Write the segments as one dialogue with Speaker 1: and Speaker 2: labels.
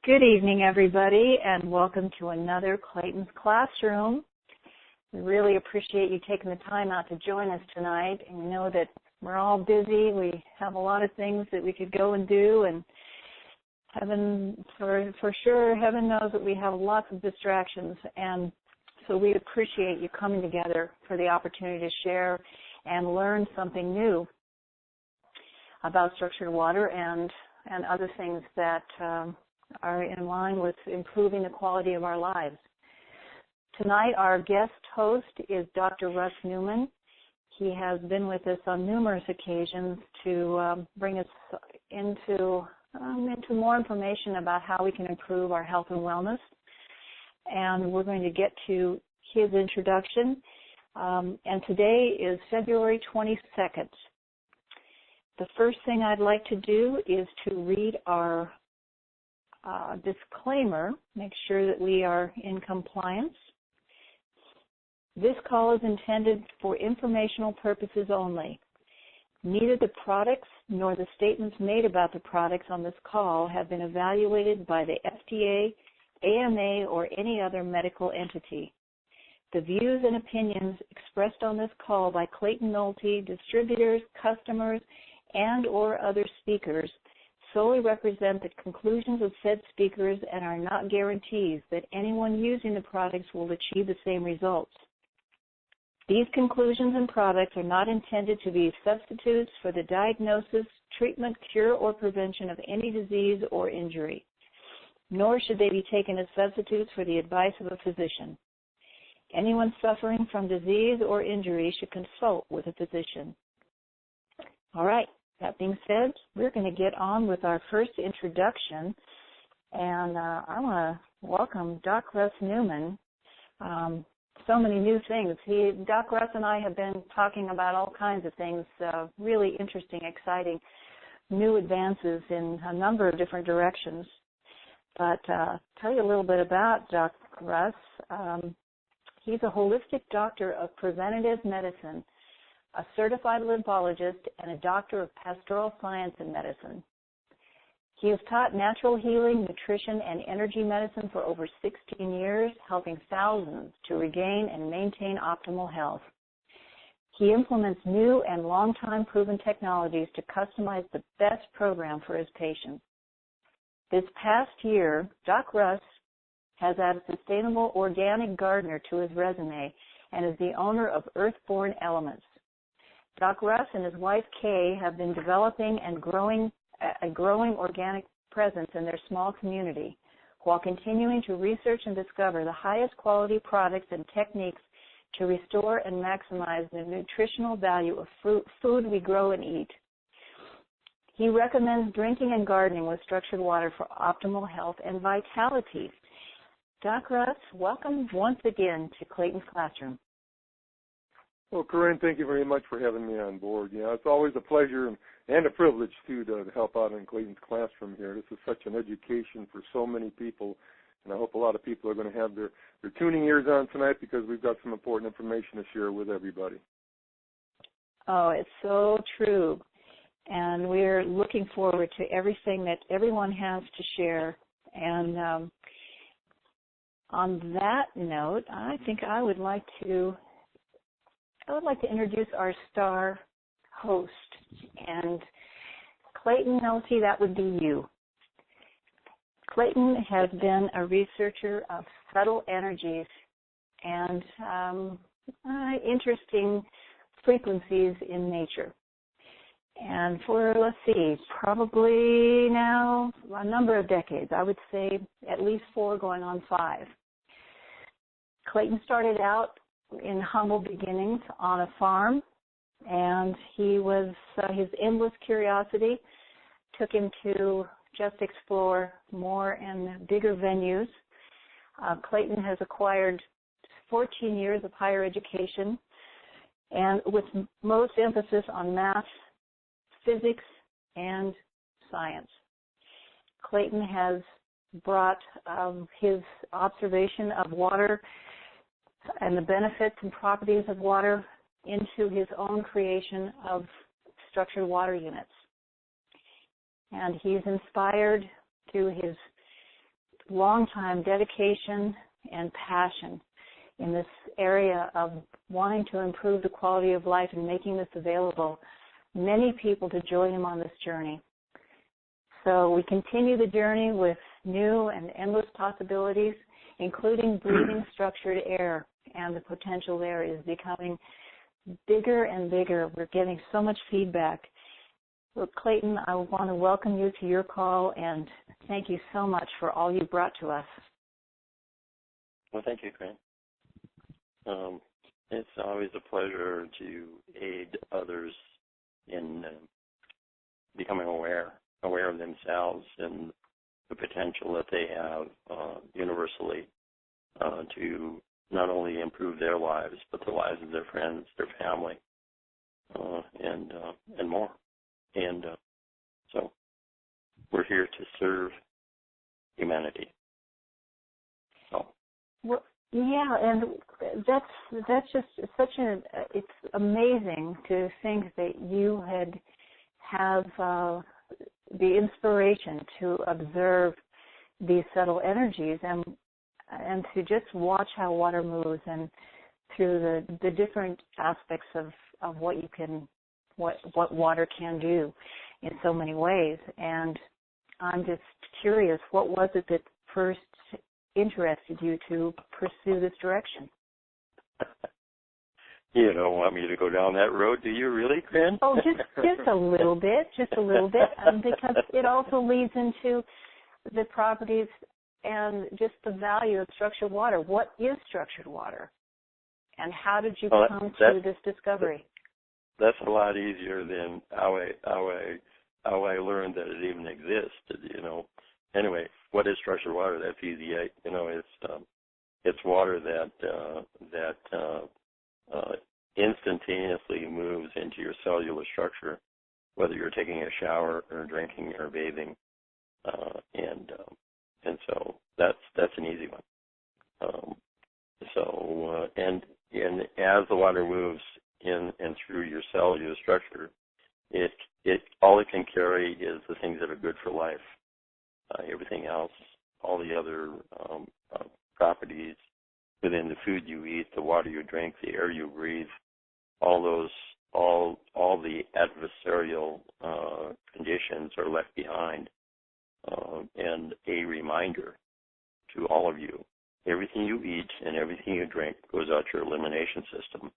Speaker 1: Good evening, everybody, and welcome to another Clayton's Classroom. We really appreciate you taking the time out to join us tonight. And we know that we're all busy. We have a lot of things that we could go and do, and heaven knows that we have lots of distractions. And so we appreciate you coming together for the opportunity to share and learn something new about structured water and other things that are in line with improving the quality of our lives. Tonight, our guest host is Dr. Russ Newman. He has been with us on numerous occasions to bring us into more information about how we can improve our health and wellness. And we're going to get to his introduction. And today is February 22nd. The first thing I'd like to do is to read our disclaimer, make sure that we are in compliance. This call is intended for informational purposes only. Neither the products nor the statements made about the products on this call have been evaluated by the FDA, AMA, or any other medical entity. The views and opinions expressed on this call by Clayton Nolte, distributors, customers, and or other speakers solely represent the conclusions of said speakers and are not guarantees that anyone using the products will achieve the same results. These conclusions and products are not intended to be substitutes for the diagnosis, treatment, cure, or prevention of any disease or injury, nor should they be taken as substitutes for the advice of a physician. Anyone suffering from disease or injury should consult with a physician. All right. That being said, we're going to get on with our first introduction, and I want to welcome Doc Russ Newman. So many new things. Doc Russ and I have been talking about all kinds of things, really interesting, exciting, new advances in a number of different directions. But tell you a little bit about Doc Russ. He's a holistic doctor of preventative medicine, a certified lymphologist, and a doctor of pastoral science in medicine. He has taught natural healing, nutrition, and energy medicine for over 16 years, helping thousands to regain and maintain optimal health. He implements new and long-time proven technologies to customize the best program for his patients. This past year, Doc Russ has added sustainable organic gardener to his resume and is the owner of Earthborn Elements. Doc Russ and his wife, Kay, have been developing and growing a growing organic presence in their small community while continuing to research and discover the highest quality products and techniques to restore and maximize the nutritional value of food we grow and eat. He recommends drinking and gardening with structured water for optimal health and vitality. Doc Russ, welcome once again to Clayton's Classroom.
Speaker 2: Well, Corinne, thank you very much for having me on board. It's always a pleasure and a privilege, too, to help out in Clayton's Classroom here. This is such an education for so many people, and I hope a lot of people are going to have their tuning ears on tonight because we've got some important information to share with everybody.
Speaker 1: Oh, it's so true, and we're looking forward to everything that everyone has to share. And on that note, I think I would like to introduce our star host, and Clayton Nolte, that would be you. Clayton has been a researcher of subtle energies and interesting frequencies in nature. And for, probably now a number of decades, I would say at least 4 going on 5. Clayton started out in humble beginnings on a farm, and his endless curiosity took him to just explore more and bigger venues. Clayton has acquired 14 years of higher education, and with most emphasis on math, physics, and science. Clayton has brought his observation of water and the benefits and properties of water into his own creation of structured water units. And he's inspired through his long-time dedication and passion in this area of wanting to improve the quality of life and making this available, many people to join him on this journey. So we continue the journey with new and endless possibilities, including breathing structured air, and the potential there is becoming bigger and bigger. We're getting so much feedback. Well, Clayton, I want to welcome you to your call, and thank you so much for all you brought to us.
Speaker 3: Well, thank you, Corinne. It's always a pleasure to aid others in becoming aware of themselves and the potential that they have universally to not only improve their lives, but the lives of their friends, their family, and more. And so we're here to serve humanity. So.
Speaker 1: Well, yeah, and that's just it's amazing to think that you have the inspiration to observe these subtle energies and to just watch how water moves and through the different aspects of what water can do in so many ways. And I'm just curious, what was it that first interested you to pursue this direction?
Speaker 3: You don't want me to go down that road, do you really, Corinne?
Speaker 1: Oh, just a little bit, because it also leads into the properties and just the value of structured water. What is structured water, and how did you come to this discovery?
Speaker 3: That's a lot easier than how I learned that it even exists. Anyway, what is structured water? That's easy. It's water that instantaneously moves into your cellular structure, whether you're taking a shower or drinking or bathing, and so that's an easy one. And as the water moves in and through your cellular structure, all it can carry is the things that are good for life. Everything else, all the other properties within the food you eat, the water you drink, the air you breathe, all the adversarial conditions are left behind. And a reminder to all of you, everything you eat and everything you drink goes out your elimination system.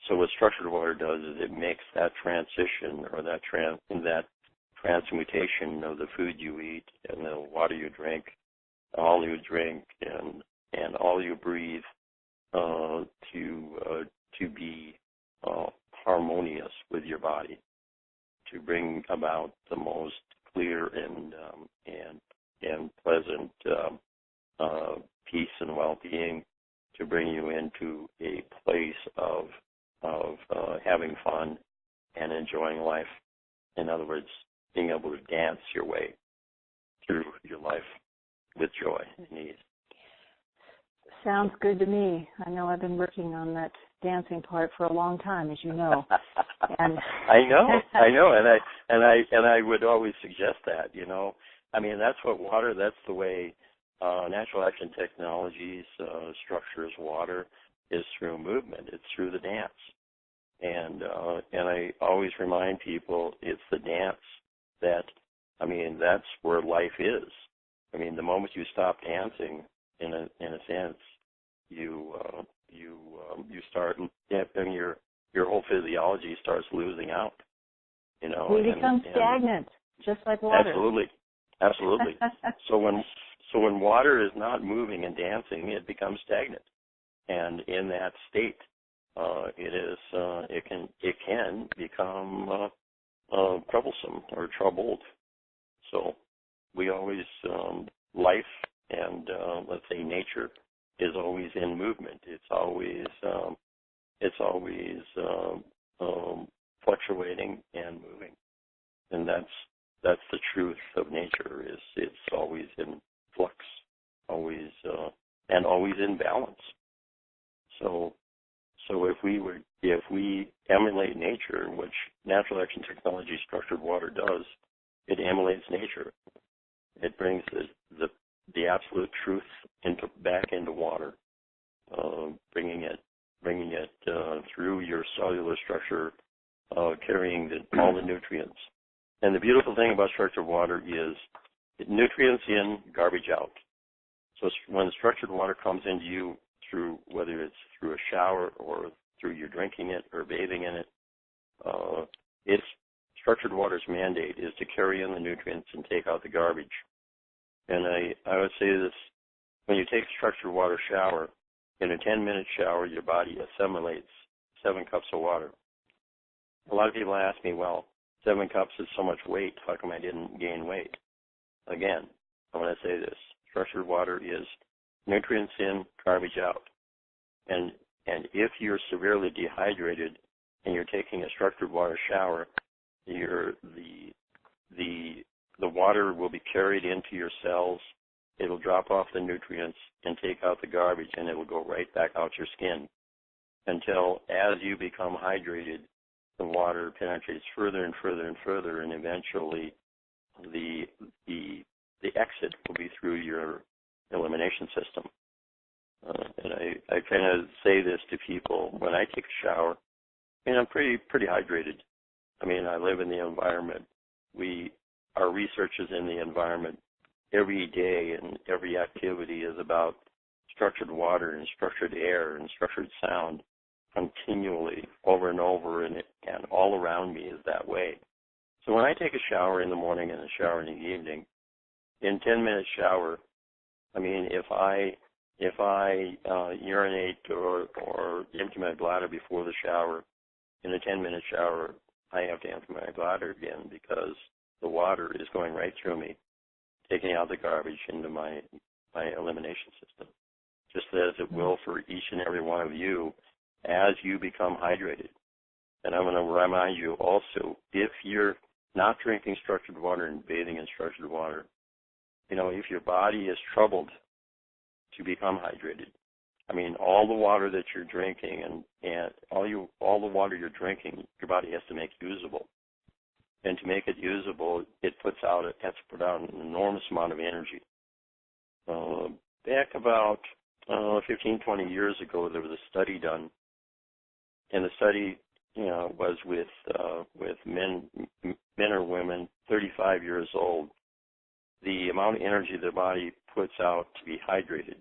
Speaker 3: So what structured water does is it makes that transition or that transmutation of the food you eat and the water you drink, all you drink and all you breathe to be harmonious with your body, to bring about the most clear and pleasant peace and well-being, to bring you into a place of having fun and enjoying life. In other words, being able to dance your way through your life with joy and ease.
Speaker 1: Sounds good to me. I know I've been working on that dancing part for a long time, as you know. And
Speaker 3: I know, and I would always suggest that. I mean, that's what water. That's the way Natural Action Technologies structures water, is through movement. It's through the dance, and I always remind people it's the dance that's where life is. I mean, the moment you stop dancing, in a sense, you start, and your whole physiology starts losing out.
Speaker 1: We become stagnant, just like water.
Speaker 3: Absolutely. So when water is not moving and dancing, it becomes stagnant, and in that state, it can become troublesome or troubled. So we always life and let's say nature is always in movement. It's always fluctuating and moving, and that's the truth of nature. Is it's always in flux, always and always in balance. So if we emulate nature, which Natural Action Technology structured water does, it emulates nature. It brings the structure carrying all the nutrients. And the beautiful thing about structured water is nutrients in, garbage out. So when structured water comes into you through, whether it's through a shower or through your drinking it or bathing in it, it's structured water's mandate is to carry in the nutrients and take out the garbage. And I would say this, when you take a structured water shower, in a 10-minute shower, your body assimilates 7 cups of water. A lot of people ask me, well, 7 cups is so much weight, how come I didn't gain weight? Again, I want to say this, structured water is nutrients in, garbage out. And if you're severely dehydrated and you're taking a structured water shower, the water will be carried into your cells. It'll drop off the nutrients and take out the garbage, and it will go right back out your skin until, as you become hydrated, the water penetrates further and further and further, and eventually the exit will be through your elimination system. And I kind of say this to people when I take a shower. I mean, I'm pretty hydrated. I mean, I live in the environment. Our research is in the environment. Every day and every activity is about structured water and structured air and structured sound continually over and over, and all around me is that way. So when I take a shower in the morning and a shower in the evening, in 10-minute shower, I mean, if I urinate or empty my bladder before the shower, in a 10-minute shower, I have to empty my bladder again because the water is going right through me, taking out the garbage into my elimination system, just as it will for each and every one of you as you become hydrated. And I'm going to remind you also, if you're not drinking structured water and bathing in structured water, you know, if your body is troubled to become hydrated, I mean, all the water that you're drinking and all the water you're drinking, your body has to make usable. And to make it usable, it has to put out an enormous amount of energy. Back about 15, 20 years ago, there was a study done, and the study, you know, was with men or women, 35 years old, the amount of energy their body puts out to be hydrated.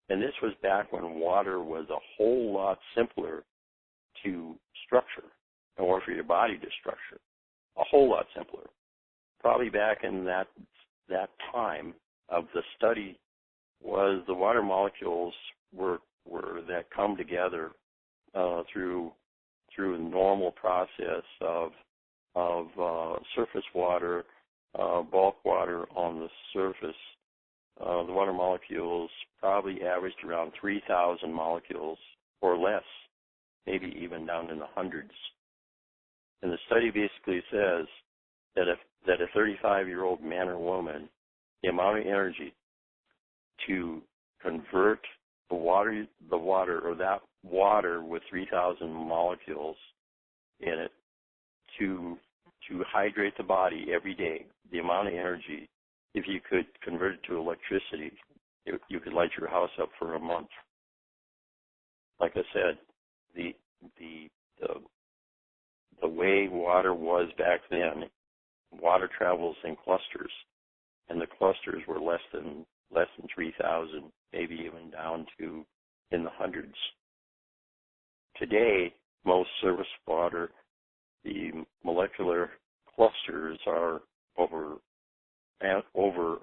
Speaker 3: And this was back when water was a whole lot simpler to structure, or for your body to structure. A whole lot simpler. Probably back in that time of the study was the water molecules were that come together through a normal process of surface water, bulk water on the surface. The water molecules probably averaged around 3,000 molecules or less, maybe even down in the hundreds. And the study basically says that a 35-year-old man or woman, the amount of energy to convert the water or that water with 3,000 molecules in it to hydrate the body every day, the amount of energy, if you could convert it to electricity, you could light your house up for a month. Like I said, the way water was back then, water travels in clusters, and the clusters were less than 3,000, maybe even down to in the hundreds. Today, most surface water, the molecular clusters are over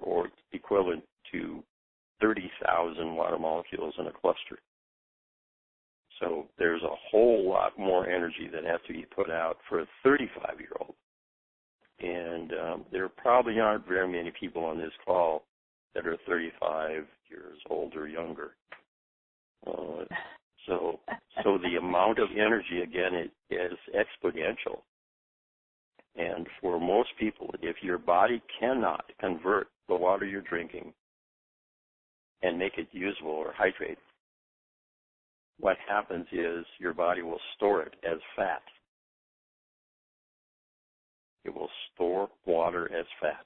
Speaker 3: or equivalent to 30,000 water molecules in a cluster. So there's a whole lot more energy that has to be put out for a 35-year-old. And there probably aren't very many people on this call that are 35 years old or younger. So the amount of energy, again, is exponential. And for most people, if your body cannot convert the water you're drinking and make it usable or hydrate, what happens is your body will store it as fat. It will store water as fat.